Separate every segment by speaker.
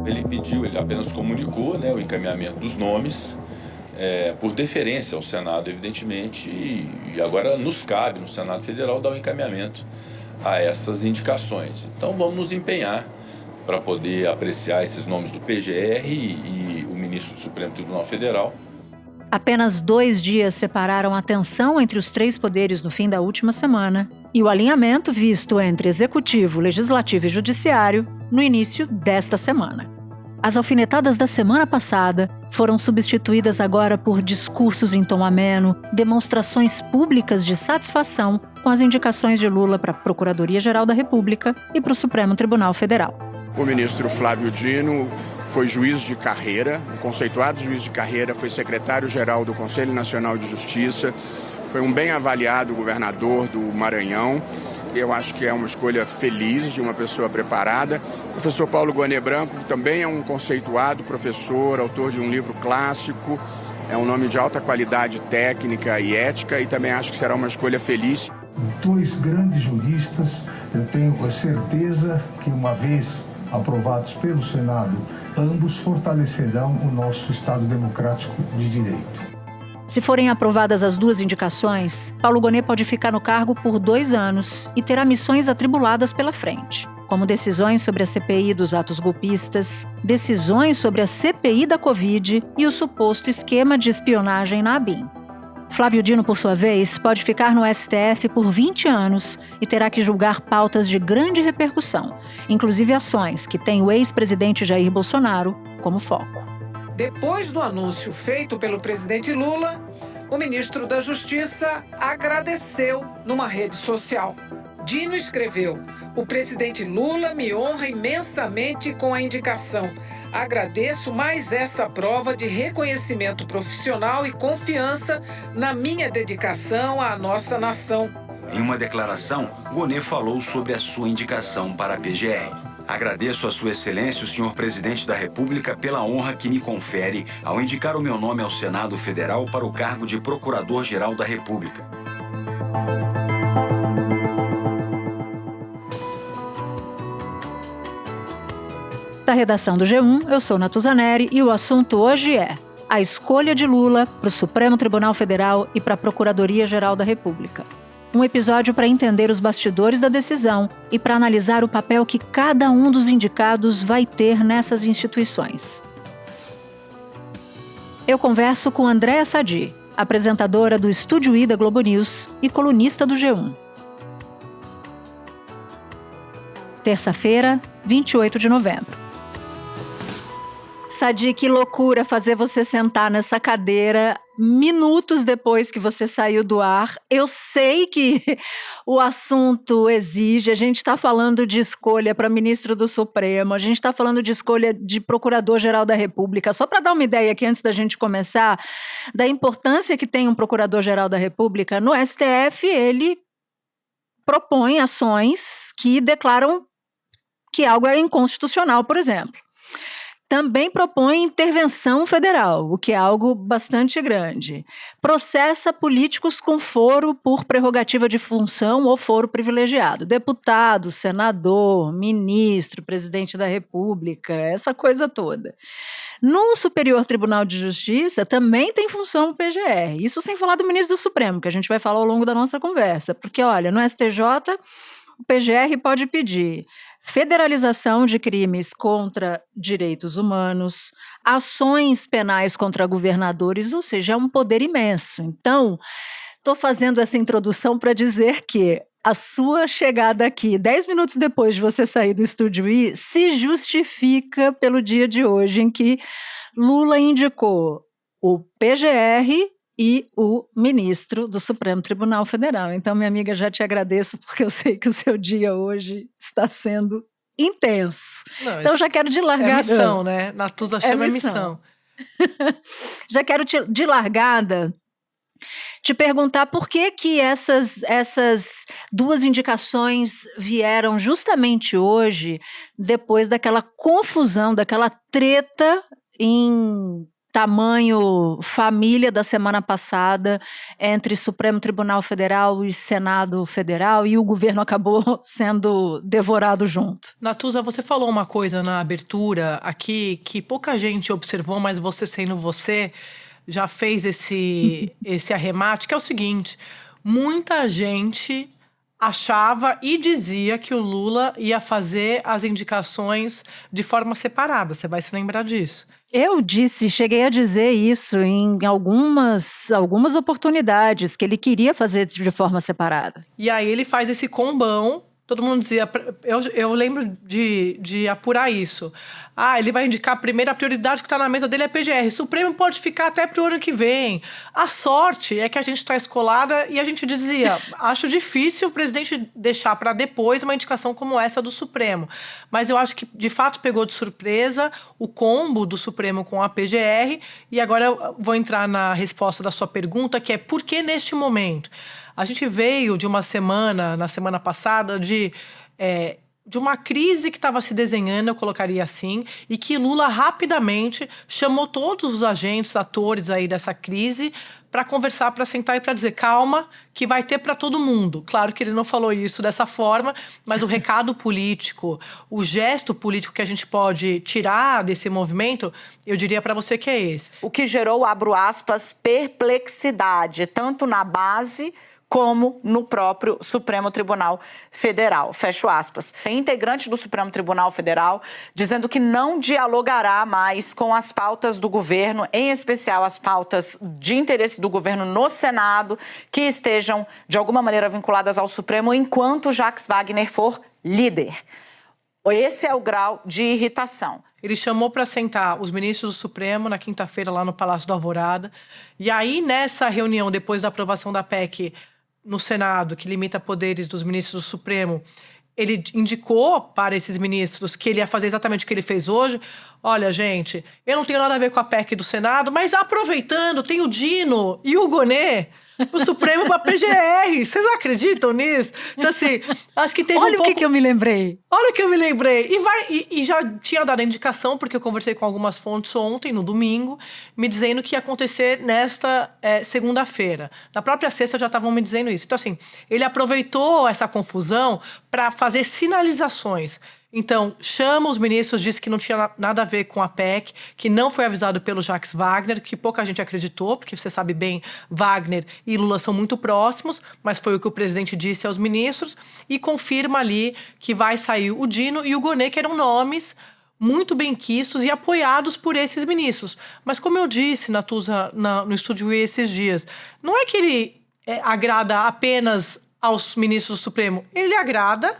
Speaker 1: Ele apenas comunicou, né, o encaminhamento dos nomes, por deferência ao Senado, evidentemente, e agora nos cabe, no Senado Federal, dar o encaminhamento a essas indicações. Então vamos nos empenhar para poder apreciar esses nomes do PGR e o ministro do Supremo Tribunal Federal.
Speaker 2: Apenas 2 dias separaram a tensão entre os 3 poderes no fim da última semana e o alinhamento visto entre Executivo, Legislativo e Judiciário no início desta semana. As alfinetadas da semana passada foram substituídas agora por discursos em tom ameno, demonstrações públicas de satisfação com as indicações de Lula para a Procuradoria-Geral da República e para o Supremo Tribunal Federal.
Speaker 3: O ministro Flávio Dino foi juiz de carreira, um conceituado juiz de carreira, foi secretário-geral do Conselho Nacional de Justiça, foi um bem avaliado governador do Maranhão. Eu acho que é uma escolha feliz de uma pessoa preparada. O professor Paulo Gonet Branco também é um conceituado professor, autor de um livro clássico, é um nome de alta qualidade técnica e ética e também acho que será uma escolha feliz.
Speaker 4: 2 grandes juristas, eu tenho a certeza que uma vez aprovados pelo Senado, ambos fortalecerão o nosso Estado democrático de direito.
Speaker 2: Se forem aprovadas as 2 indicações, Paulo Gonet pode ficar no cargo por 2 anos e terá missões atribuladas pela frente, como decisões sobre a CPI dos atos golpistas, decisões sobre a CPI da Covid e o suposto esquema de espionagem na ABIN. Flávio Dino, por sua vez, pode ficar no STF por 20 anos e terá que julgar pautas de grande repercussão, inclusive ações que têm o ex-presidente Jair Bolsonaro como foco.
Speaker 5: Depois do anúncio feito pelo presidente Lula, o ministro da Justiça agradeceu numa rede social. Dino escreveu: "O presidente Lula me honra imensamente com a indicação. Agradeço mais essa prova de reconhecimento profissional e confiança na minha dedicação à nossa nação."
Speaker 6: Em uma declaração, Gonet falou sobre a sua indicação para a PGR. "Agradeço a Sua Excelência, o senhor Presidente da República, pela honra que me confere ao indicar o meu nome ao Senado Federal para o cargo de Procurador-Geral da República."
Speaker 2: Da redação do G1, eu sou Natuzaneri e o assunto hoje é a escolha de Lula para o Supremo Tribunal Federal e para a Procuradoria-Geral da República. Um episódio para entender os bastidores da decisão e para analisar o papel que cada um dos indicados vai ter nessas instituições. Eu converso com Andréa Sadi, apresentadora do Estúdio I da Globo News e colunista do G1. Terça-feira, 28 de novembro. Sadi, que loucura fazer você sentar nessa cadeira minutos depois que você saiu do ar. Eu sei que o assunto exige, a gente está falando de escolha para ministro do Supremo, a gente está falando de escolha de Procurador-Geral da República. Só para dar uma ideia aqui, antes da gente começar, da importância que tem um Procurador-Geral da República, no STF ele propõe ações que declaram que algo é inconstitucional, por exemplo. Também propõe intervenção federal, o que é algo bastante grande. Processa políticos com foro por prerrogativa de função ou foro privilegiado. Deputado, senador, ministro, presidente da República, essa coisa toda. No Superior Tribunal de Justiça também tem função o PGR. Isso sem falar do ministro do Supremo, que a gente vai falar ao longo da nossa conversa. Porque, olha, no STJ, o PGR pode pedir federalização de crimes contra direitos humanos, ações penais contra governadores, ou seja, é um poder imenso. Então, estou fazendo essa introdução para dizer que a sua chegada aqui, 10 minutos depois de você sair do Estúdio I, se justifica pelo dia de hoje em que Lula indicou o PGR e o ministro do Supremo Tribunal Federal. Então, minha amiga, já te agradeço, porque eu sei que o seu dia hoje está sendo intenso.
Speaker 7: Não,
Speaker 2: então, já quero de largada...
Speaker 7: É missão, né? Natuza chama missão.
Speaker 2: Já quero de largada te perguntar por que essas 2 indicações vieram justamente hoje, depois daquela confusão, daquela treta em tamanho família da semana passada entre Supremo Tribunal Federal e Senado Federal, e o governo acabou sendo devorado junto.
Speaker 7: Natuza, você falou uma coisa na abertura aqui que pouca gente observou, mas você sendo você já fez esse arremate, que é o seguinte: muita gente achava e dizia que o Lula ia fazer as indicações de forma separada. Você vai se lembrar disso.
Speaker 2: Eu cheguei a dizer isso em algumas oportunidades, que ele queria fazer de forma separada.
Speaker 7: E aí ele faz esse combão. Todo mundo dizia, eu lembro de apurar isso. Ele vai indicar a primeira prioridade que está na mesa dele é a PGR. Supremo pode ficar até pro ano que vem. A sorte é que a gente está escolada e a gente dizia, acho difícil o presidente deixar para depois uma indicação como essa do Supremo. Mas eu acho que, de fato, pegou de surpresa o combo do Supremo com a PGR. E agora eu vou entrar na resposta da sua pergunta, que é por que neste momento? A gente veio de uma semana, na semana passada, de uma crise que estava se desenhando, eu colocaria assim, e que Lula rapidamente chamou todos os agentes, atores aí dessa crise para conversar, para sentar e para dizer, calma, que vai ter para todo mundo. Claro que ele não falou isso dessa forma, mas o recado político, o gesto político que a gente pode tirar desse movimento, eu diria para você que é esse.
Speaker 8: O que gerou, abro aspas, perplexidade, tanto na base como no próprio Supremo Tribunal Federal, fecho aspas. Tem integrante do Supremo Tribunal Federal dizendo que não dialogará mais com as pautas do governo, em especial as pautas de interesse do governo no Senado, que estejam, de alguma maneira, vinculadas ao Supremo, enquanto Jacques Wagner for líder. Esse é o grau de irritação.
Speaker 7: Ele chamou para sentar os ministros do Supremo na quinta-feira lá no Palácio da Alvorada. E aí, nessa reunião, depois da aprovação da PEC no Senado, que limita poderes dos ministros do Supremo, ele indicou para esses ministros que ele ia fazer exatamente o que ele fez hoje. Olha, gente, eu não tenho nada a ver com a PEC do Senado, mas aproveitando, tem o Dino e o Gonê, o Supremo para a PGR. Vocês acreditam nisso? Então, assim, acho que teve
Speaker 2: Olha o que eu me lembrei.
Speaker 7: Olha o que eu me lembrei. E já tinha dado a indicação, porque eu conversei com algumas fontes ontem, no domingo, me dizendo que ia acontecer nesta segunda-feira. Na própria sexta já estavam me dizendo isso. Então, assim, ele aproveitou essa confusão para fazer sinalizações. Então, chama os ministros, disse que não tinha nada a ver com a PEC, que não foi avisado pelo Jacques Wagner, que pouca gente acreditou, porque você sabe bem, Wagner e Lula são muito próximos, mas foi o que o presidente disse aos ministros, e confirma ali que vai sair o Dino e o Gonê, que eram nomes muito benquistos e apoiados por esses ministros. Mas como eu disse, Natuza, no Estúdio E esses dias, não é que ele agrada apenas aos ministros do Supremo, ele agrada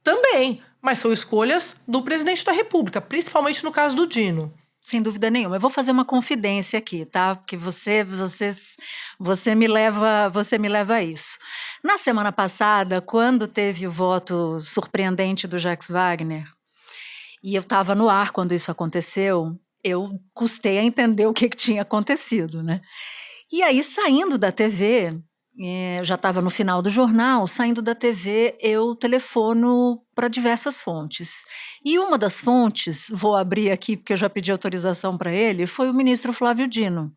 Speaker 7: também. Mas são escolhas do presidente da República, principalmente no caso do Dino.
Speaker 2: Sem dúvida nenhuma. Eu vou fazer uma confidência aqui, tá? Porque você me leva a isso. Na semana passada, quando teve o voto surpreendente do Jacques Wagner, e eu estava no ar quando isso aconteceu, eu custei a entender o que tinha acontecido, né? E aí, saindo da TV, eu já estava no final do jornal, saindo da TV, eu telefono para diversas fontes. E uma das fontes, vou abrir aqui porque eu já pedi autorização para ele, foi o ministro Flávio Dino.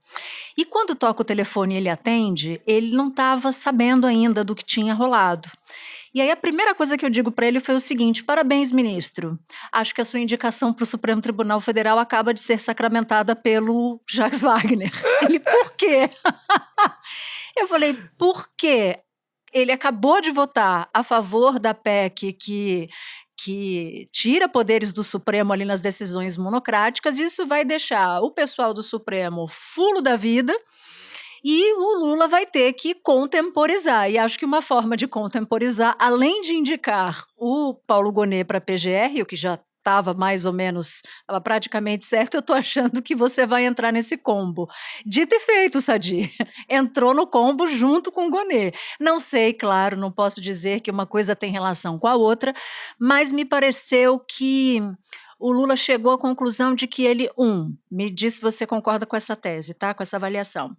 Speaker 2: E quando toca o telefone e ele atende, ele não estava sabendo ainda do que tinha rolado. E aí a primeira coisa que eu digo para ele foi o seguinte: parabéns, ministro. Acho que a sua indicação para o Supremo Tribunal Federal acaba de ser sacramentada pelo Jacques Wagner. Ele, por quê? Eu falei, por quê? Ele acabou de votar a favor da PEC que tira poderes do Supremo ali nas decisões monocráticas. Isso vai deixar o pessoal do Supremo fulo da vida e o Lula vai ter que contemporizar. E acho que uma forma de contemporizar, além de indicar o Paulo Gonê para a PGR, o que já estava mais ou menos, estava praticamente certo, eu estou achando que você vai entrar nesse combo. Dito e feito, Sadi. Entrou no combo junto com o Gonê. Não sei, claro, não posso dizer que uma coisa tem relação com a outra, mas me pareceu que o Lula chegou à conclusão de que ele, me diz se você concorda com essa tese, tá? Com essa avaliação.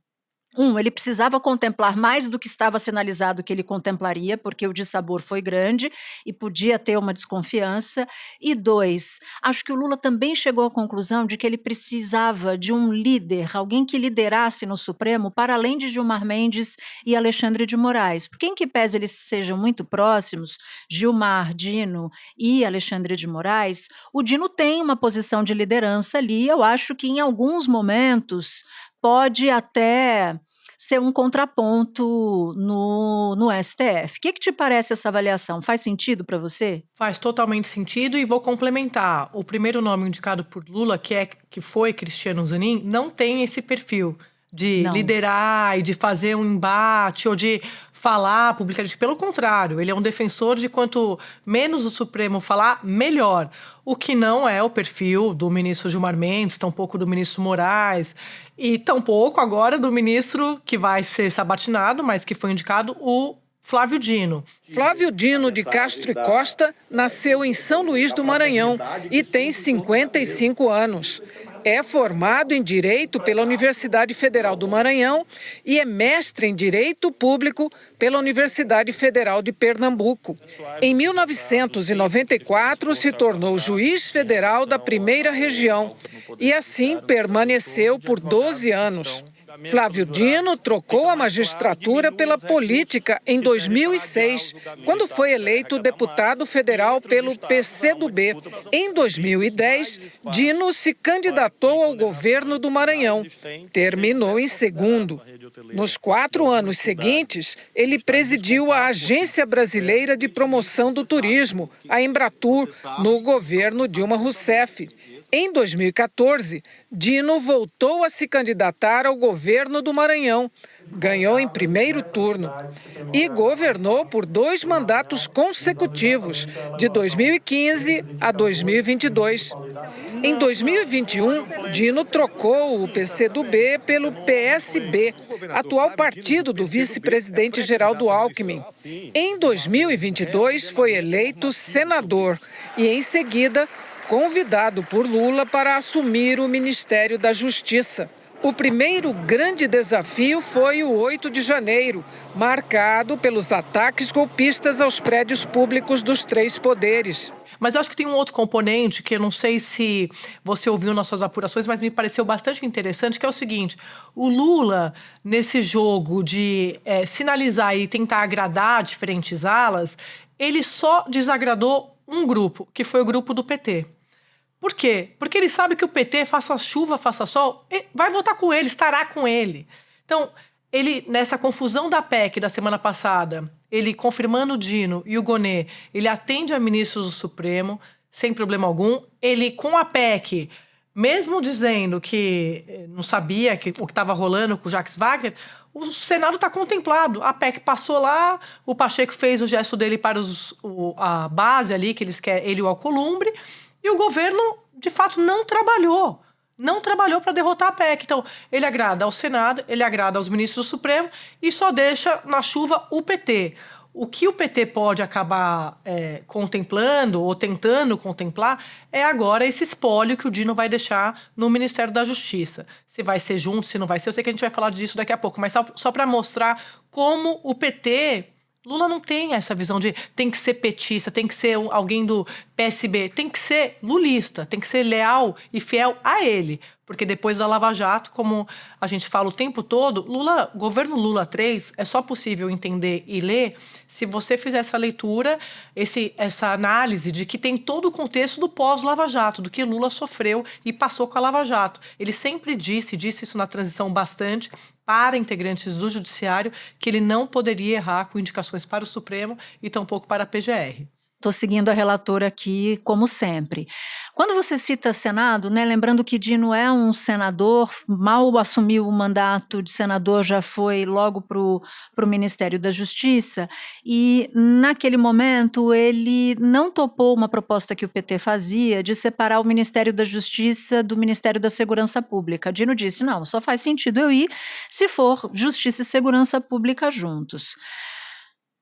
Speaker 2: Ele precisava contemplar mais do que estava sinalizado que ele contemplaria, porque o dissabor foi grande e podia ter uma desconfiança. E 2, acho que o Lula também chegou à conclusão de que ele precisava de um líder, alguém que liderasse no Supremo, para além de Gilmar Mendes e Alexandre de Moraes. Porque em que pese eles sejam muito próximos, Gilmar, Dino e Alexandre de Moraes, o Dino tem uma posição de liderança ali. Eu acho que em alguns momentos pode até ser um contraponto no STF. O que te parece essa avaliação? Faz sentido para você?
Speaker 7: Faz totalmente sentido e vou complementar. O primeiro nome indicado por Lula, que foi Cristiano Zanin, não tem esse perfil de liderar e de fazer um embate ou de falar publicamente. Pelo contrário, ele é um defensor de quanto menos o Supremo falar, melhor. O que não é o perfil do ministro Gilmar Mendes, tampouco do ministro Moraes e tampouco agora do ministro que vai ser sabatinado, mas que foi indicado, o Flávio Dino.
Speaker 5: Flávio Dino de Castro e Costa nasceu em São Luís do Maranhão e tem 55 anos. É formado em Direito pela Universidade Federal do Maranhão e é mestre em Direito Público pela Universidade Federal de Pernambuco. Em 1994, se tornou juiz federal da Primeira Região e assim permaneceu por 12 anos. Flávio Dino trocou a magistratura pela política em 2006, quando foi eleito deputado federal pelo PCdoB. Em 2010, Dino se candidatou ao governo do Maranhão. Terminou em segundo. Nos 4 anos seguintes, ele presidiu a Agência Brasileira de Promoção do Turismo, a Embratur, no governo Dilma Rousseff. Em 2014, Dino voltou a se candidatar ao governo do Maranhão. Ganhou em primeiro turno e governou por 2 mandatos consecutivos, de 2015 a 2022. Em 2021, Dino trocou o PCdoB pelo PSB, atual partido do vice-presidente Geraldo Alckmin. Em 2022, foi eleito senador e, em seguida, convidado por Lula para assumir o Ministério da Justiça. O primeiro grande desafio foi o 8 de janeiro, marcado pelos ataques golpistas aos prédios públicos dos 3 poderes.
Speaker 7: Mas eu acho que tem um outro componente que eu não sei se você ouviu nas suas apurações, mas me pareceu bastante interessante, que é o seguinte: o Lula, nesse jogo de sinalizar e tentar agradar diferentes alas, ele só desagradou um grupo, que foi o grupo do PT. Por quê? Porque ele sabe que o PT, faça chuva, faça sol, vai votar com ele, estará com ele. Então, ele, nessa confusão da PEC da semana passada, ele confirmando o Dino e o Gonê, ele atende a ministros do Supremo, sem problema algum. Ele, com a PEC, mesmo dizendo que não sabia o que estava rolando com o Jacques Wagner, o Senado está contemplado. A PEC passou lá, o Pacheco fez o gesto dele para a base ali, que eles querem, ele e o Alcolumbre, e o governo, de fato, não trabalhou para derrotar a PEC. Então, ele agrada ao Senado, ele agrada aos ministros do Supremo e só deixa na chuva o PT. O que o PT pode acabar contemplando ou tentando contemplar é agora esse espólio que o Dino vai deixar no Ministério da Justiça. Se vai ser junto, se não vai ser, eu sei que a gente vai falar disso daqui a pouco, mas só para mostrar como o PT... Lula não tem essa visão de tem que ser petista, tem que ser alguém do PSB, tem que ser lulista, tem que ser leal e fiel a ele. Porque depois da Lava Jato, como a gente fala o tempo todo, governo Lula 3 é só possível entender e ler se você fizer essa leitura, essa análise de que tem todo o contexto do pós-Lava Jato, do que Lula sofreu e passou com a Lava Jato. Ele sempre disse isso na transição bastante, para integrantes do Judiciário, que ele não poderia errar com indicações para o Supremo e tampouco para a PGR.
Speaker 2: Estou seguindo a relatora aqui, como sempre. Quando você cita Senado, né, lembrando que Dino é um senador, mal assumiu o mandato de senador, já foi logo para o Ministério da Justiça, e naquele momento ele não topou uma proposta que o PT fazia de separar o Ministério da Justiça do Ministério da Segurança Pública. Dino disse, não, só faz sentido eu ir se for Justiça e Segurança Pública juntos.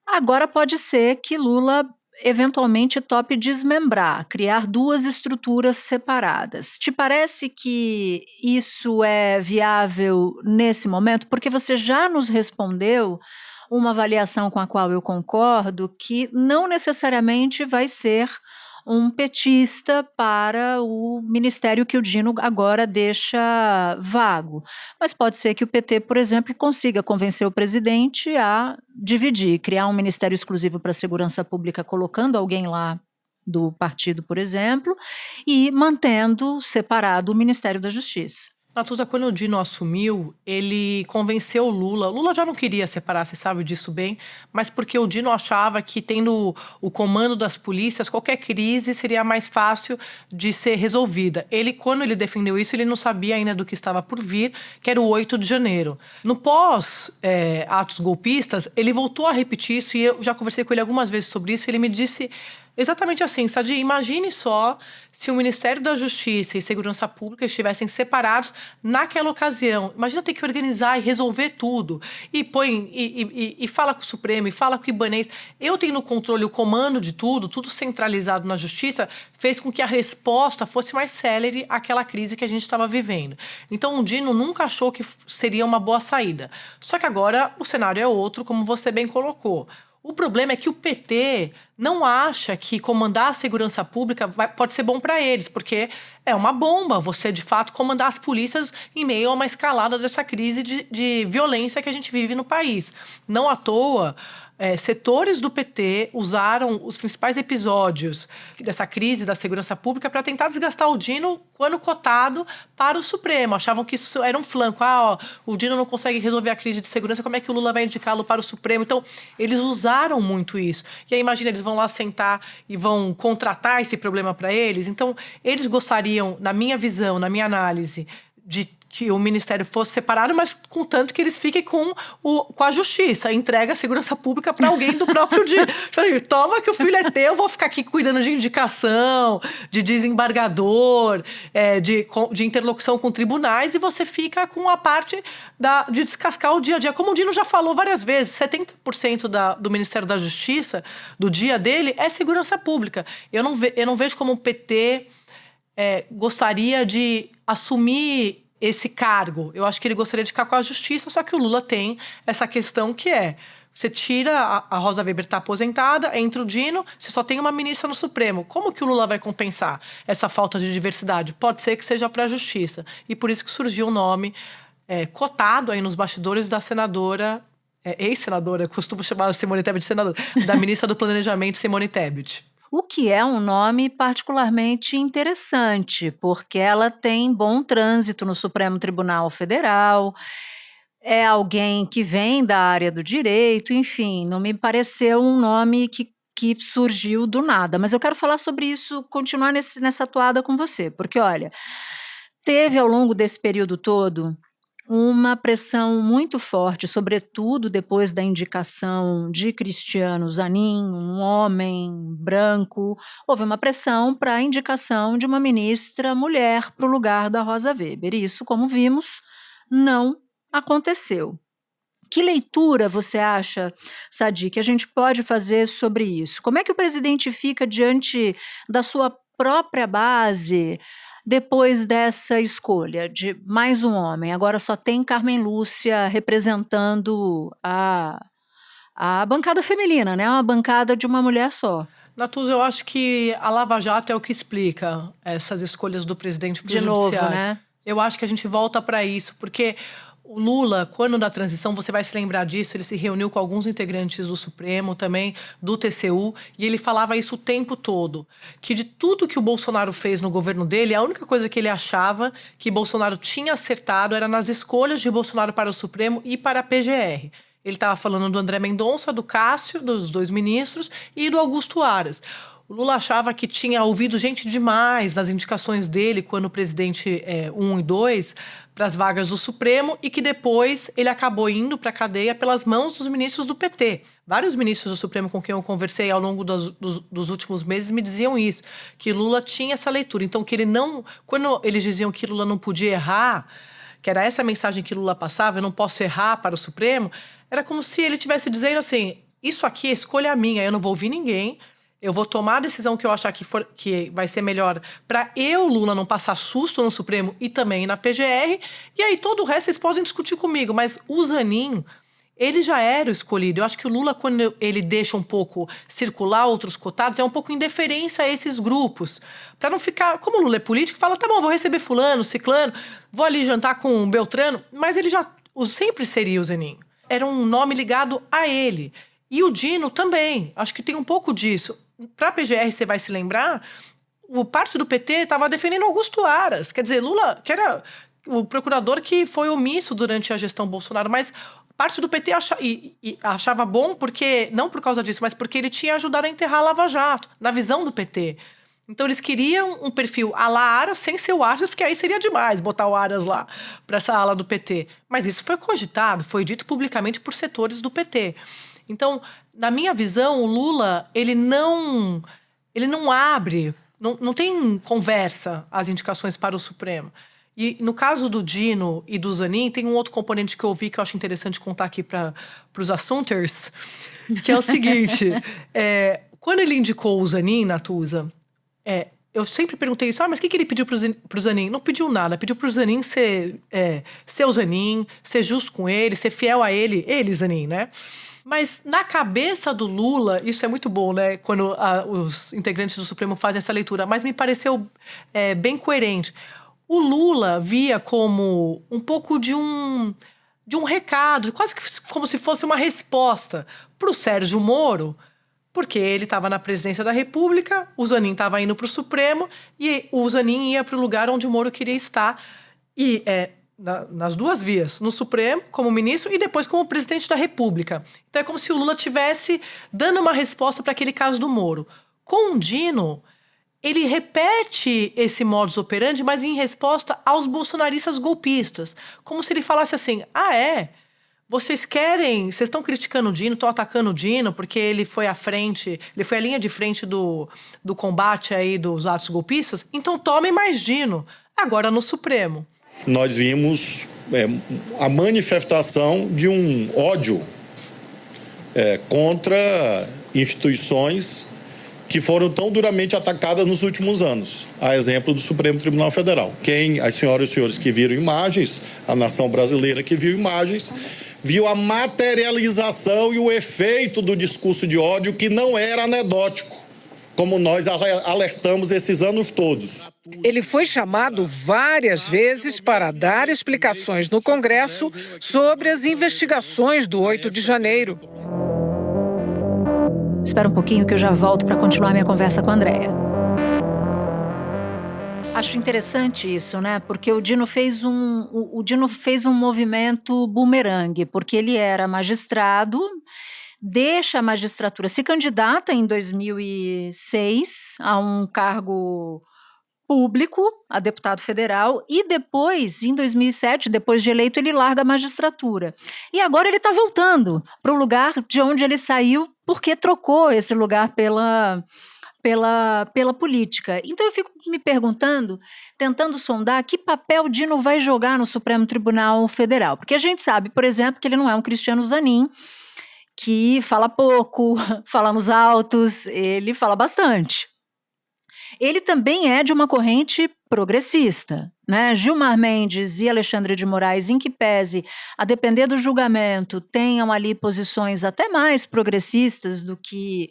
Speaker 2: Agora pode ser que Lula eventualmente tope desmembrar, criar 2 estruturas separadas. Te parece que isso é viável nesse momento? Porque você já nos respondeu uma avaliação com a qual eu concordo, que não necessariamente vai ser um petista para o ministério que o Dino agora deixa vago. Mas pode ser que o PT, por exemplo, consiga convencer o presidente a dividir, criar um ministério exclusivo para a segurança pública, colocando alguém lá do partido, por exemplo, e mantendo separado o Ministério da Justiça.
Speaker 7: Natuza, quando o Dino assumiu, ele convenceu o Lula. O Lula já não queria separar, você sabe disso bem, mas porque o Dino achava que, tendo o comando das polícias, qualquer crise seria mais fácil de ser resolvida. Ele, quando ele defendeu isso, ele não sabia ainda do que estava por vir, que era o 8 de janeiro. No pós-atos golpistas, ele voltou a repetir isso, e eu já conversei com ele algumas vezes sobre isso, e ele me disse exatamente assim: Sadi, imagine só se o Ministério da Justiça e Segurança Pública estivessem separados naquela ocasião. Imagina ter que organizar e resolver tudo. E fala com o Supremo, e fala com o Ibanez. Eu tenho no controle o comando de tudo centralizado na Justiça, fez com que a resposta fosse mais célere àquela crise que a gente estava vivendo. Então o Dino nunca achou que seria uma boa saída. Só que agora o cenário é outro, como você bem colocou. O problema é que o PT não acha que comandar a segurança pública pode ser bom para eles, porque é uma bomba você, de fato, comandar as polícias em meio a uma escalada dessa crise de violência que a gente vive no país. Não à toa, setores do PT usaram os principais episódios dessa crise da segurança pública para tentar desgastar o Dino quando cotado para o Supremo. Achavam que isso era um flanco. O Dino não consegue resolver a crise de segurança, como é que o Lula vai indicá-lo para o Supremo? Então, eles usaram muito isso. E aí, imagina, eles vão lá sentar e vão contratar esse problema para eles. Então, eles gostariam, na minha visão, na minha análise, de que o Ministério fosse separado, mas contanto que eles fiquem com a Justiça. Entrega a segurança pública para alguém do próprio dia. Toma que o filho é teu, eu vou ficar aqui cuidando de indicação, de desembargador, de interlocução com tribunais, e você fica com a parte de descascar o dia a dia. Como o Dino já falou várias vezes, 70% do Ministério da Justiça, do dia dele, é segurança pública. Eu não vejo como o PT gostaria de assumir esse cargo. Eu acho que ele gostaria de ficar com a Justiça, só que o Lula tem essa questão que você tira, a Rosa Weber está aposentada, entra o Dino, você só tem uma ministra no Supremo. Como que o Lula vai compensar essa falta de diversidade? Pode ser que seja para a Justiça. E por isso que surgiu o nome cotado aí nos bastidores da senadora, ex-senadora, costumo chamar a Simone Tebet de senadora, da ministra do Planejamento, Simone Tebet.
Speaker 2: O que é um nome particularmente interessante, porque ela tem bom trânsito no Supremo Tribunal Federal, é alguém que vem da área do direito, enfim, não me pareceu um nome que surgiu do nada. Mas eu quero falar sobre isso, continuar nessa toada com você, porque, olha, teve ao longo desse período todo uma pressão muito forte, sobretudo depois da indicação de Cristiano Zanin, um homem branco. Houve uma pressão para a indicação de uma ministra mulher para o lugar da Rosa Weber. E isso, como vimos, não aconteceu. Que leitura você acha, Sadi, que a gente pode fazer sobre isso? Como é que o presidente fica diante da sua própria base depois dessa escolha de mais um homem? Agora só tem Carmen Lúcia representando a bancada feminina, né? Uma bancada de uma mulher só.
Speaker 7: Natuza, eu acho que a Lava Jato é o que explica essas escolhas do presidente para o judiciário.
Speaker 2: De novo, né?
Speaker 7: Eu acho que a gente volta para isso, porque o Lula, quando da transição, você vai se lembrar disso, ele se reuniu com alguns integrantes do Supremo, também do TCU, e ele falava isso o tempo todo, que de tudo que o Bolsonaro fez no governo dele, a única coisa que ele achava que Bolsonaro tinha acertado era nas escolhas de Bolsonaro para o Supremo e para a PGR. Ele estava falando do André Mendonça, do Cássio, dos 2 ministros, e do Augusto Aras. O Lula achava que tinha ouvido gente demais nas indicações dele, quando o presidente 1 e 2, para as vagas do Supremo, e que depois ele acabou indo para a cadeia pelas mãos dos ministros do PT. Vários ministros do Supremo com quem eu conversei ao longo dos últimos meses me diziam isso, que Lula tinha essa leitura. Então, que ele não... Quando eles diziam que Lula não podia errar, que era essa mensagem que Lula passava, eu não posso errar para o Supremo, era como se ele estivesse dizendo assim, isso aqui, a escolha é minha, eu não vou ouvir ninguém, Eu vou tomar a decisão que eu achar que vai ser melhor para Lula, não passar susto no Supremo e também na PGR. E aí todo o resto vocês podem discutir comigo. Mas o Zanin, ele já era o escolhido. Eu acho que o Lula, quando ele deixa um pouco circular outros cotados, é um pouco indeferência a esses grupos. Para não ficar... Como o Lula é político, fala, tá bom, vou receber fulano, ciclano, vou ali jantar com Beltrano. Mas ele já sempre seria o Zanin. Era um nome ligado a ele. E o Dino também. Acho que tem um pouco disso. Para a PGR, você vai se lembrar, o parte do PT estava defendendo Augusto Aras. Quer dizer, Lula, que era o procurador que foi omisso durante a gestão Bolsonaro, mas parte do PT achava bom, porque não por causa disso, mas porque ele tinha ajudado a enterrar a Lava Jato, na visão do PT. Então eles queriam um perfil à la Aras sem ser o Aras, porque aí seria demais botar o Aras lá para essa ala do PT. Mas isso foi cogitado, foi dito publicamente por setores do PT. Então, na minha visão, o Lula, ele não abre, não tem conversa as indicações para o Supremo. E no caso do Dino e do Zanin, tem um outro componente que eu vi que eu acho interessante contar aqui para os assunters, que é o seguinte, quando ele indicou o Zanin, Natuza, eu sempre perguntei isso, mas o que ele pediu pro Zanin? Não pediu nada, pediu pro Zanin ser o Zanin, ser justo com ele, ser fiel a ele, Zanin, né? Mas na cabeça do Lula, isso é muito bom, né? Quando os integrantes do Supremo fazem essa leitura, mas me pareceu bem coerente. O Lula via como um pouco de um recado, quase que como se fosse uma resposta para o Sérgio Moro, porque ele estava na presidência da República, o Zanin estava indo para o Supremo e o Zanin ia para o lugar onde o Moro queria estar. E nas duas vias, no Supremo como ministro e depois como presidente da República. Então é como se o Lula estivesse dando uma resposta para aquele caso do Moro. Com o Dino, ele repete esse modus operandi, mas em resposta aos bolsonaristas golpistas. Como se ele falasse assim, vocês estão criticando o Dino, estão atacando o Dino, porque ele foi à frente, ele foi à linha de frente do combate aí dos atos golpistas, então tomem mais Dino, agora no Supremo.
Speaker 9: Nós vimos a manifestação de um ódio contra instituições que foram tão duramente atacadas nos últimos anos. A exemplo do Supremo Tribunal Federal. As senhoras e os senhores que viram imagens, a nação brasileira que viu imagens, viu a materialização e o efeito do discurso de ódio que não era anedótico, como nós alertamos esses anos todos.
Speaker 5: Ele foi chamado várias vezes para dar explicações no Congresso sobre as investigações do 8 de janeiro.
Speaker 2: Espera um pouquinho que eu já volto para continuar minha conversa com a Andréia. Acho interessante isso, né? Porque o Dino fez um movimento bumerangue, porque ele era magistrado, deixa a magistratura, se candidata em 2006 a um cargo público, a deputado federal, e depois, em 2007, depois de eleito, ele larga a magistratura. E agora ele está voltando para o lugar de onde ele saiu, porque trocou esse lugar pela política. Então eu fico me perguntando, tentando sondar que papel Dino vai jogar no Supremo Tribunal Federal. Porque a gente sabe, por exemplo, que ele não é um Cristiano Zanin, que fala pouco, fala nos altos, ele fala bastante. Ele também é de uma corrente progressista, né? Gilmar Mendes e Alexandre de Moraes, em que pese, a depender do julgamento, tenham ali posições até mais progressistas do que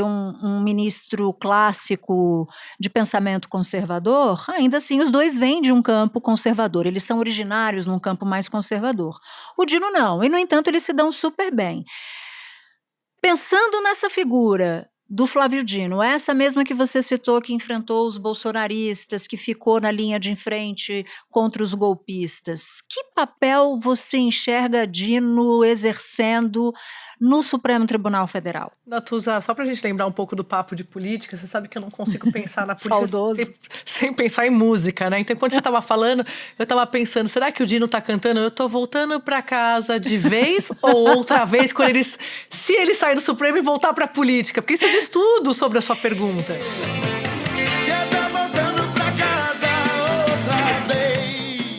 Speaker 2: um ministro clássico de pensamento conservador, ainda assim os dois vêm de um campo conservador, eles são originários num campo mais conservador. O Dino não, e no entanto eles se dão super bem. Pensando nessa figura do Flávio Dino, essa mesma que você citou, que enfrentou os bolsonaristas, que ficou na linha de frente contra os golpistas, que papel você enxerga Dino exercendo no Supremo Tribunal Federal?
Speaker 7: Natuza, só pra gente lembrar um pouco do papo de política, você sabe que eu não consigo pensar na política sem pensar em música, né? Então, quando você tava falando, eu tava pensando, será que o Dino tá cantando? Eu tô voltando pra casa de vez ou outra vez, se ele sair do Supremo e voltar pra política? Porque isso diz tudo sobre a sua pergunta.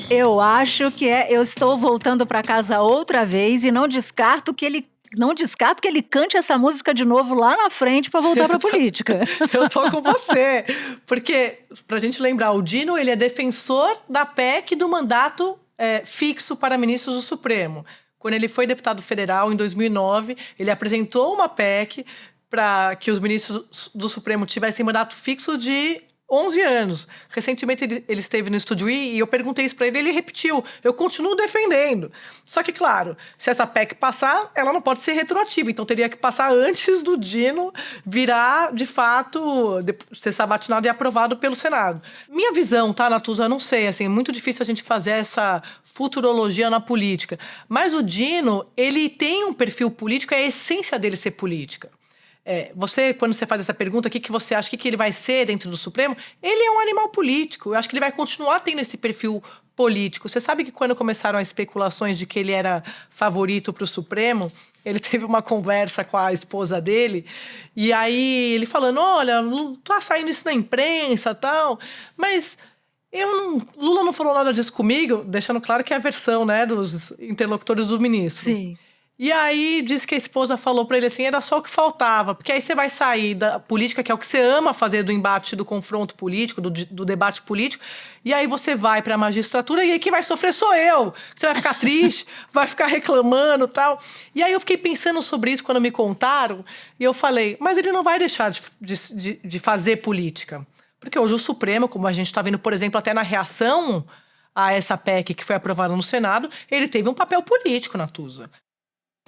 Speaker 2: Eu acho que eu estou voltando pra casa outra vez e não descarto que ele não descarto que ele cante essa música de novo lá na frente para voltar para a política.
Speaker 7: Eu tô com você. Porque, pra gente lembrar, o Dino, ele é defensor da PEC do mandato fixo para ministros do Supremo. Quando ele foi deputado federal, em 2009, ele apresentou uma PEC para que os ministros do Supremo tivessem mandato fixo de 11 anos. Recentemente ele esteve no Estúdio I e eu perguntei isso para ele, ele repetiu. Eu continuo defendendo. Só que, claro, se essa PEC passar, ela não pode ser retroativa. Então teria que passar antes do Dino virar, de fato, ser sabatinado e aprovado pelo Senado. Minha visão, tá, Natuza? Eu não sei, assim, é muito difícil a gente fazer essa futurologia na política. Mas o Dino, ele tem um perfil político, a essência dele ser política. Você, quando você faz essa pergunta, o que você acha, o que ele vai ser dentro do Supremo? Ele é um animal político. Eu acho que ele vai continuar tendo esse perfil político. Você sabe que quando começaram as especulações de que ele era favorito para o Supremo, ele teve uma conversa com a esposa dele, e aí ele falando, olha, tá saindo isso na imprensa e tal, mas Lula não falou nada disso comigo, deixando claro que é a versão, né, dos interlocutores do ministro.
Speaker 2: Sim.
Speaker 7: E aí, disse que a esposa falou pra ele assim, era só o que faltava. Porque aí você vai sair da política, que é o que você ama fazer, do embate, do confronto político, do debate político. E aí você vai pra magistratura e aí quem vai sofrer sou eu. Você vai ficar triste, vai ficar reclamando e tal. E aí eu fiquei pensando sobre isso quando me contaram. E eu falei, mas ele não vai deixar de fazer política. Porque hoje o Supremo, como a gente está vendo, por exemplo, até na reação a essa PEC que foi aprovada no Senado, ele teve um papel político, Natuza.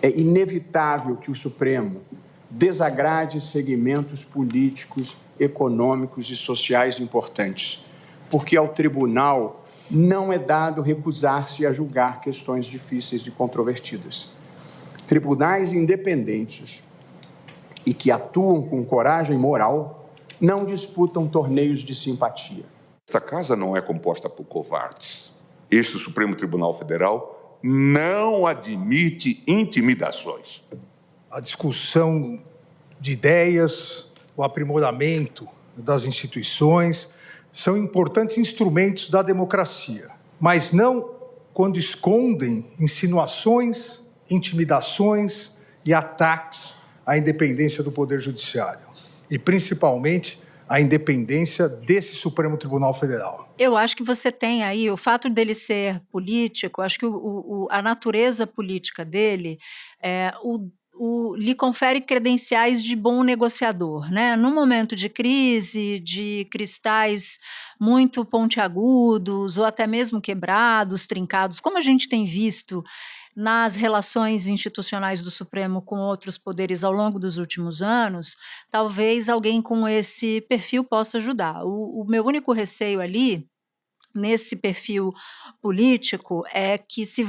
Speaker 3: É inevitável que o Supremo desagrade segmentos políticos, econômicos e sociais importantes, porque ao tribunal não é dado recusar-se a julgar questões difíceis e controvertidas. Tribunais independentes e que atuam com coragem moral não disputam torneios de simpatia.
Speaker 10: Esta casa não é composta por covardes. Este Supremo Tribunal Federal não admite intimidações.
Speaker 4: A discussão de ideias, o aprimoramento das instituições são importantes instrumentos da democracia, mas não quando escondem insinuações, intimidações e ataques à independência do Poder Judiciário e, principalmente, a independência desse Supremo Tribunal Federal.
Speaker 2: Eu acho que você tem aí, o fato dele ser político, acho que a natureza política dele lhe confere credenciais de bom negociador, né? Num momento de crise, de cristais muito pontiagudos ou até mesmo quebrados, trincados, como a gente tem visto nas relações institucionais do Supremo com outros poderes ao longo dos últimos anos, talvez alguém com esse perfil possa ajudar. O meu único receio ali, nesse perfil político, é que se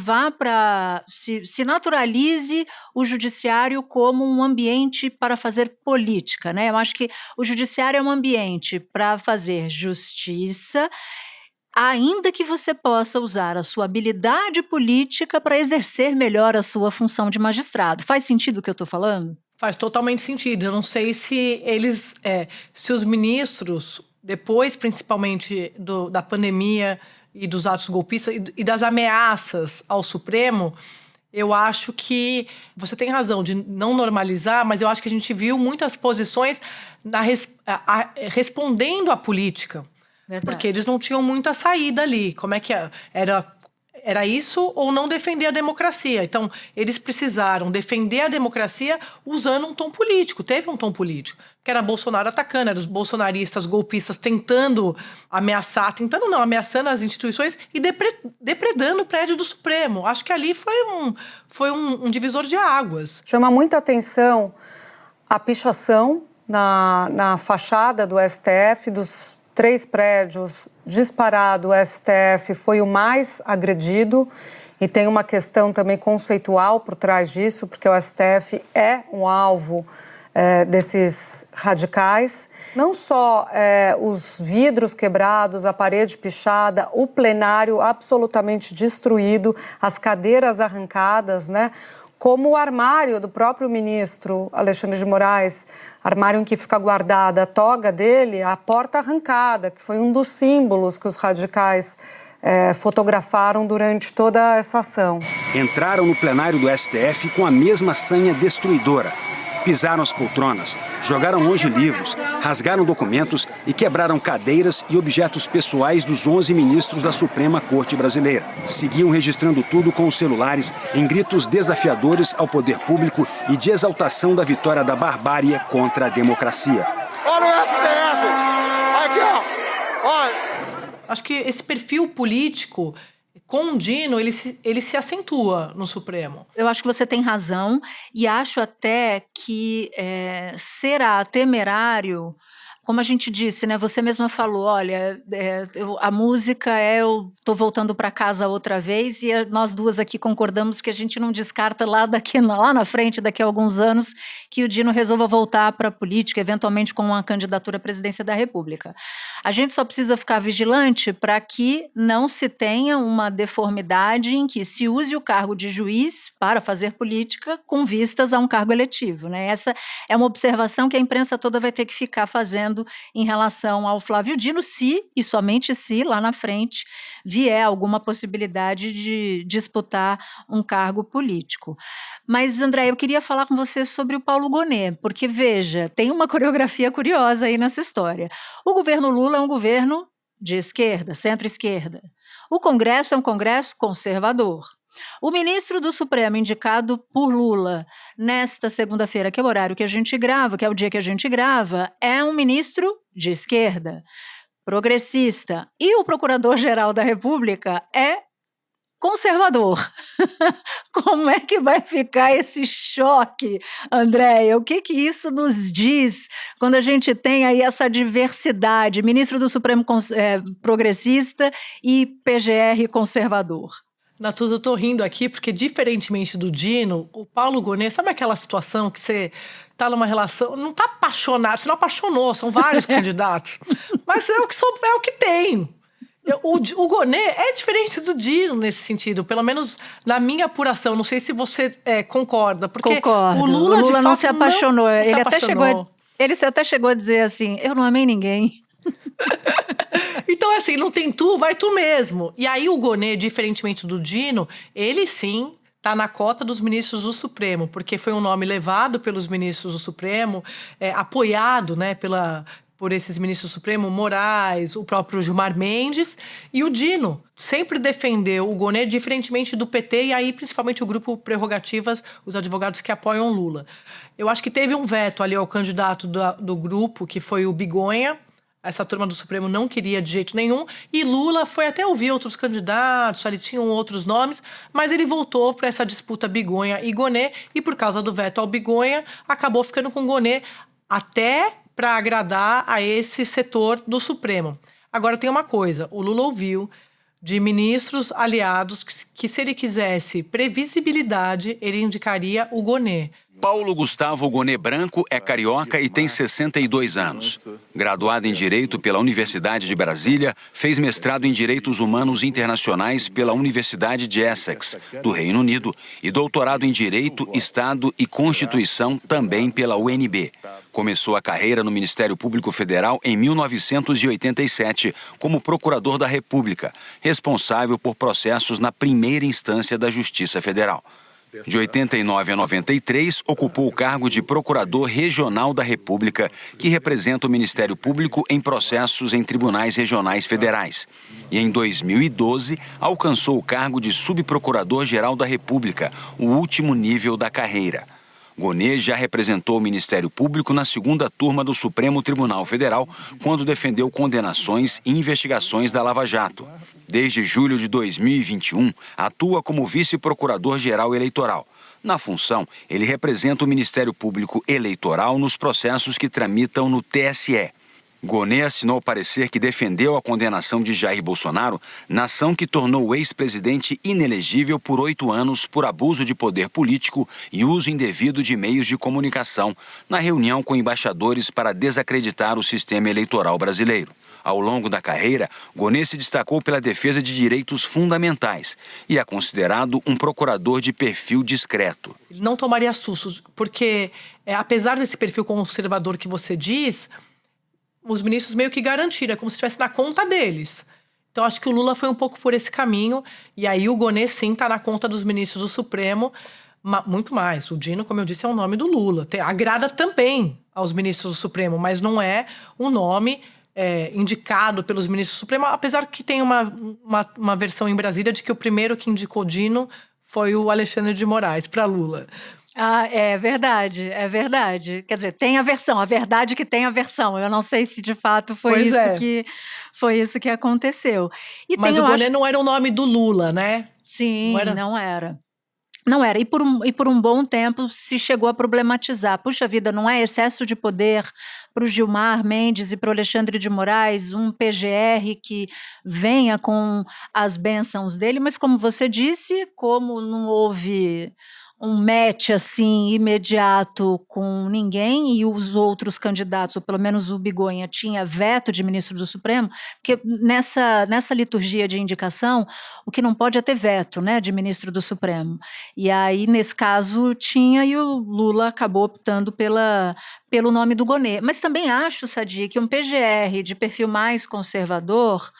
Speaker 2: naturalize o judiciário como um ambiente para fazer política, né? Eu acho que o judiciário é um ambiente para fazer justiça, ainda que você possa usar a sua habilidade política para exercer melhor a sua função de magistrado. Faz sentido o que eu estou falando?
Speaker 7: Faz totalmente sentido. Eu não sei se se os ministros, depois principalmente da pandemia e dos atos golpistas e das ameaças ao Supremo, eu acho que você tem razão de não normalizar, mas eu acho que a gente viu muitas posições respondendo à política. Verdade. Porque eles não tinham muita saída ali. Como é que era isso ou não defender a democracia? Então, eles precisaram defender a democracia usando um tom político. Teve um tom político. Que era Bolsonaro atacando, eram os bolsonaristas, golpistas tentando ameaçando as instituições e depredando o prédio do Supremo. Acho que ali foi um divisor de águas.
Speaker 11: Chama muita atenção a pichação na fachada do STF, dos 3 prédios, disparado, o STF foi o mais agredido e tem uma questão também conceitual por trás disso, porque o STF é um alvo desses radicais. Não só os vidros quebrados, a parede pichada, o plenário absolutamente destruído, as cadeiras arrancadas, né? Como o armário do próprio ministro Alexandre de Moraes, armário em que fica guardada a toga dele, a porta arrancada, que foi um dos símbolos que os radicais fotografaram durante toda essa ação.
Speaker 6: Entraram no plenário do STF com a mesma sanha destruidora. Pisaram as poltronas, jogaram longe livros, rasgaram documentos e quebraram cadeiras e objetos pessoais dos 11 ministros da Suprema Corte Brasileira. Seguiam registrando tudo com os celulares em gritos desafiadores ao poder público e de exaltação da vitória da barbárie contra a democracia.
Speaker 12: Olha o STF! Aqui, ó! Olha!
Speaker 7: Acho que esse perfil político, com o Dino, ele se acentua no Supremo.
Speaker 2: Eu acho que você tem razão e acho até que será temerário, como a gente disse, né? Você mesma falou, olha, a música eu tô voltando para casa outra vez e nós duas aqui concordamos que a gente não descarta lá na frente, daqui a alguns anos, que o Dino resolva voltar para a política, eventualmente com uma candidatura à presidência da República. A gente só precisa ficar vigilante para que não se tenha uma deformidade em que se use o cargo de juiz para fazer política com vistas a um cargo eletivo, né? Essa é uma observação que a imprensa toda vai ter que ficar fazendo em relação ao Flávio Dino, se e somente se lá na frente vier alguma possibilidade de disputar um cargo político. Mas, André, eu queria falar com você sobre o Paulo Gonet, porque, veja, tem uma coreografia curiosa aí nessa história. O governo Lula é um governo de esquerda, centro-esquerda. O Congresso é um Congresso conservador. O ministro do Supremo indicado por Lula nesta segunda-feira, que é o horário que a gente grava, que é o dia que a gente grava, é um ministro de esquerda, progressista. E o Procurador-Geral da República é conservador. Como é que vai ficar esse choque, Andréia? O que isso nos diz quando a gente tem aí essa diversidade, ministro do Supremo progressista e PGR conservador?
Speaker 7: Natuza, eu tô rindo aqui porque, diferentemente do Dino, o Paulo Gonet, sabe aquela situação que você tá numa relação, não tá apaixonado, você não apaixonou, são vários candidatos, mas é o que tem. O Gonet é diferente do Dino nesse sentido, pelo menos na minha apuração, não sei se você concorda, porque
Speaker 2: Concordo.
Speaker 7: O Lula
Speaker 2: não se apaixonou, ele até chegou a dizer assim, eu não amei ninguém.
Speaker 7: Então, assim, não tem tu, vai tu mesmo. E aí o Gonet, diferentemente do Dino, ele sim tá na cota dos ministros do Supremo, porque foi um nome levado pelos ministros do Supremo, apoiado, né, por esses ministros do Supremo, Moraes, o próprio Gilmar Mendes, e o Dino sempre defendeu o Gonet, diferentemente do PT, e aí principalmente o grupo Prerrogativas, os advogados que apoiam Lula. Eu acho que teve um veto ali ao candidato do grupo, que foi o Bigonha. Essa turma do Supremo não queria de jeito nenhum. E Lula foi até ouvir outros candidatos, ali tinham outros nomes, mas ele voltou para essa disputa Bigonha e Gonet. E por causa do veto ao Bigonha, acabou ficando com Gonet até para agradar a esse setor do Supremo. Agora tem uma coisa, o Lula ouviu de ministros aliados que se ele quisesse previsibilidade, ele indicaria o Gonet.
Speaker 6: Paulo Gustavo Gonet Branco é carioca e tem 62 anos. Graduado em Direito pela Universidade de Brasília, fez mestrado em Direitos Humanos Internacionais pela Universidade de Essex, do Reino Unido, e doutorado em Direito, Estado e Constituição também pela UNB. Começou a carreira no Ministério Público Federal em 1987 como Procurador da República, responsável por processos na primeira instância da Justiça Federal. De 89 a 93, ocupou o cargo de Procurador Regional da República, que representa o Ministério Público em processos em tribunais regionais federais. E em 2012, alcançou o cargo de Subprocurador-Geral da República, o último nível da carreira. Gonet já representou o Ministério Público na segunda turma do Supremo Tribunal Federal, quando defendeu condenações e investigações da Lava Jato. Desde julho de 2021, atua como vice-procurador-geral eleitoral. Na função, ele representa o Ministério Público Eleitoral nos processos que tramitam no TSE. Gonet assinou o parecer que defendeu a condenação de Jair Bolsonaro na ação que tornou o ex-presidente inelegível por 8 anos por abuso de poder político e uso indevido de meios de comunicação, na reunião com embaixadores para desacreditar o sistema eleitoral brasileiro. Ao longo da carreira, Gonet se destacou pela defesa de direitos fundamentais e é considerado um procurador de perfil discreto.
Speaker 7: Ele não tomaria sustos, porque apesar desse perfil conservador que você diz, os ministros meio que garantiram, é como se estivesse na conta deles. Então, acho que o Lula foi um pouco por esse caminho. E aí, o Gonê, sim, tá na conta dos ministros do Supremo. Muito mais. O Dino, como eu disse, é o nome do Lula. Agrada também aos ministros do Supremo, mas não é um nome indicado pelos ministros do Supremo, apesar que tem uma versão em Brasília de que o primeiro que indicou Dino foi o Alexandre de Moraes para Lula.
Speaker 2: Ah, é verdade. Quer dizer, tem a versão, a verdade que tem a versão. Eu não sei se de fato foi isso que aconteceu.
Speaker 7: Mas o Gonê não era o nome do Lula, né?
Speaker 2: Sim, não era. Não era. E por um bom tempo se chegou a problematizar. Puxa vida, não é excesso de poder para o Gilmar Mendes e para o Alexandre de Moraes, um PGR que venha com as bênçãos dele, mas como você disse, como não houve um match assim imediato com ninguém e os outros candidatos, ou pelo menos o Bigonha, tinha veto de ministro do Supremo, porque nessa liturgia de indicação, o que não pode é ter veto, né, de ministro do Supremo. E aí, nesse caso, tinha, e o Lula acabou optando pelo nome do Gonê. Mas também acho, Sadi, que um PGR de perfil mais conservador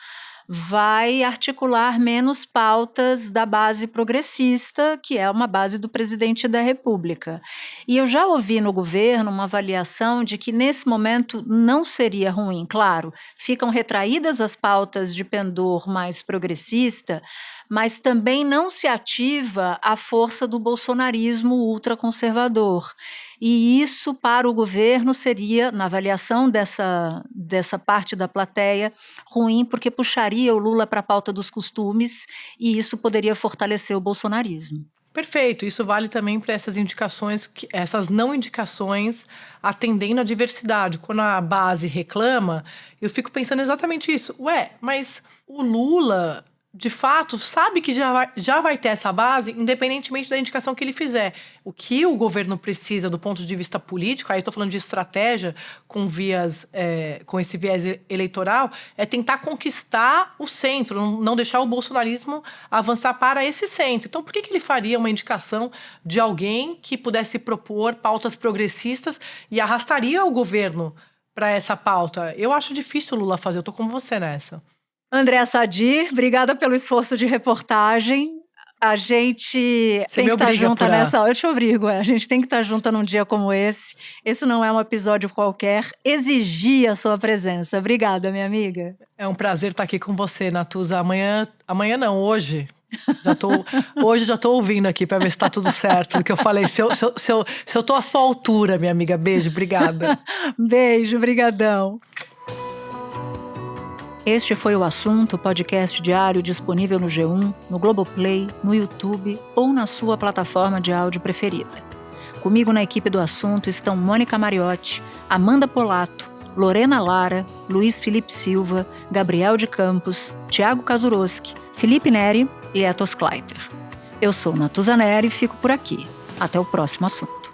Speaker 2: vai articular menos pautas da base progressista, que é uma base do presidente da República. E eu já ouvi no governo uma avaliação de que nesse momento não seria ruim. Claro, ficam retraídas as pautas de pendor mais progressista, mas também não se ativa a força do bolsonarismo ultraconservador. E isso, para o governo, seria, na avaliação dessa parte da plateia, ruim, porque puxaria o Lula para a pauta dos costumes e isso poderia fortalecer o bolsonarismo.
Speaker 7: Perfeito, isso vale também para essas indicações, essas não indicações atendendo à diversidade. Quando a base reclama, eu fico pensando exatamente isso. Mas o Lula, de fato, sabe que já vai ter essa base, independentemente da indicação que ele fizer. O que o governo precisa, do ponto de vista político, aí estou falando de estratégia com esse viés eleitoral, é tentar conquistar o centro, não deixar o bolsonarismo avançar para esse centro. Então, por que ele faria uma indicação de alguém que pudesse propor pautas progressistas e arrastaria o governo para essa pauta? Eu acho difícil o Lula fazer, eu estou com você nessa.
Speaker 2: Andréa Sadi, obrigada pelo esforço de reportagem. A gente tem que estar junta nessa. Eu te obrigo, a gente tem que estar junta num dia como esse. Esse não é um episódio qualquer. Exigir a sua presença. Obrigada, minha amiga.
Speaker 7: É um prazer estar aqui com você, Natuza. Amanhã não, hoje. Hoje já tô ouvindo aqui para ver se tá tudo certo do que eu falei. Se eu tô à sua altura, minha amiga. Beijo, obrigada.
Speaker 2: Beijo, brigadão. Este foi o Assunto, podcast diário disponível no G1, no Globoplay, no YouTube ou na sua plataforma de áudio preferida. Comigo na equipe do Assunto estão Mônica Mariotti, Amanda Polato, Lorena Lara, Luiz Felipe Silva, Gabriel de Campos, Thiago Kazuroski, Felipe Neri e Etos Kleiter. Eu sou Natuza Neri e fico por aqui. Até o próximo assunto.